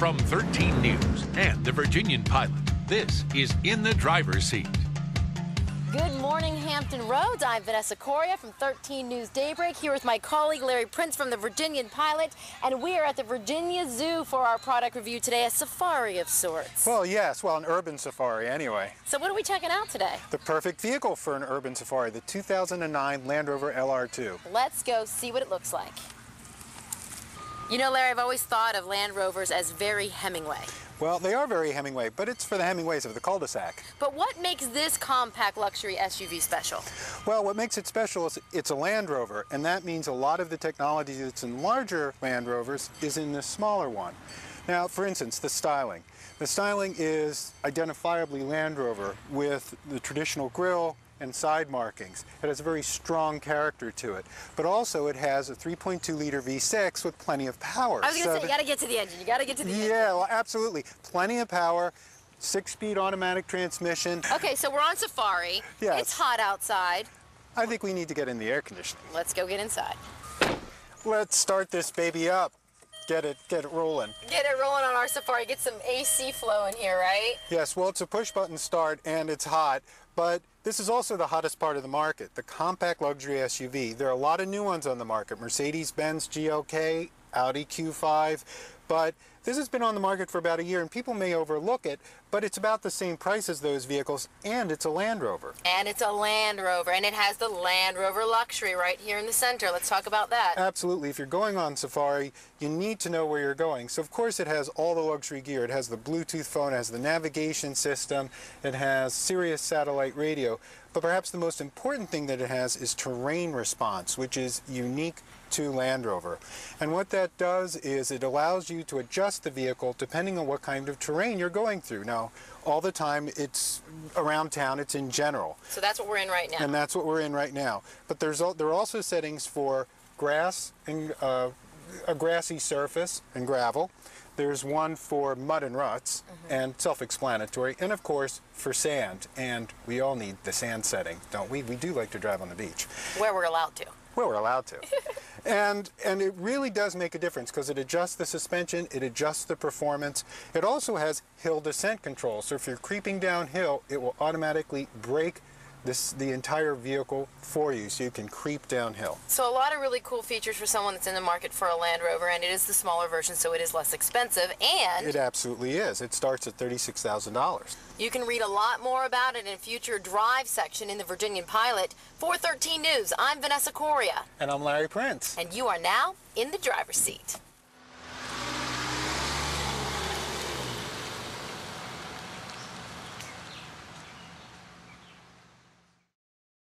From 13 News and the Virginian Pilot, this is In the Driver's Seat. Good morning, Hampton Roads. I'm Vanessa Correa from 13 News Daybreak, here with my colleague Larry Printz from the Virginian Pilot, and we are at the Virginia Zoo for our product review today, a safari of sorts. Well, yes, an urban safari anyway. So what are we checking out today? The perfect vehicle for an urban safari, the 2009 Land Rover LR2. Let's go see what it looks like. You know, Larry, I've always thought of Land Rovers as very Hemingway. Well, they are very Hemingway, but it's for the Hemingways of the cul-de-sac. But what makes this compact luxury SUV special? Well, what makes it special is it's a Land Rover, and that means a lot of the technology that's in larger Land Rovers is in this smaller one. Now, for instance, the styling. The styling is identifiably Land Rover with the traditional grille and side markings. It has a very strong character to it, but also it has a 3.2-liter V6 with plenty of power. I was going to say, you got to get to the engine. You got to get to the engine. Yeah, well, absolutely. Plenty of power, 6-speed automatic transmission. Okay, so we're on safari. Yes. It's hot outside. I think we need to get in the air conditioning. Let's go get inside. Let's start this baby up. Get it rolling. Get it rolling on our safari. Get some AC flow in here, right? Yes, well, it's a push-button start, and it's hot, but this is also the hottest part of the market, the compact luxury SUV. There are a lot of new ones on the market, Mercedes-Benz GLK, Audi Q5, but this has been on the market for about a year, and people may overlook it, but it's about the same price as those vehicles, and it's a Land Rover. And it's a Land Rover, and it has the Land Rover luxury right here in the center. Let's talk about that. Absolutely. If you're going on safari, you need to know where you're going. So, of course, it has all the luxury gear. It has the Bluetooth phone, it has the navigation system, it has Sirius satellite radio, but perhaps the most important thing that it has is terrain response, which is unique to Land Rover. And what that does is it allows you to adjust the vehicle depending on what kind of terrain you're going through. Now, all the time it's around town, it's in general. So that's what we're in right now. And that's what we're in right now. But there are also settings for grass and a grassy surface and gravel. There's one for mud and ruts, and self-explanatory, and of course for sand. And we all need the sand setting, don't we? We do like to drive on the beach. Where we're allowed to. Well, we're allowed to. And it really does make a difference because it adjusts the suspension, it adjusts the performance. It also has hill descent control, so if you're creeping downhill, it will automatically brake the entire vehicle for you, so you can creep downhill. So a lot of really cool features for someone that's in the market for a Land Rover, and it is the smaller version, so it is less expensive, and it absolutely is. It starts at $36,000. You can read a lot more about it in future drive section in the Virginian Pilot. For 13 News, I'm Vanessa Correa. And I'm Larry Printz. And you are now in the driver's seat.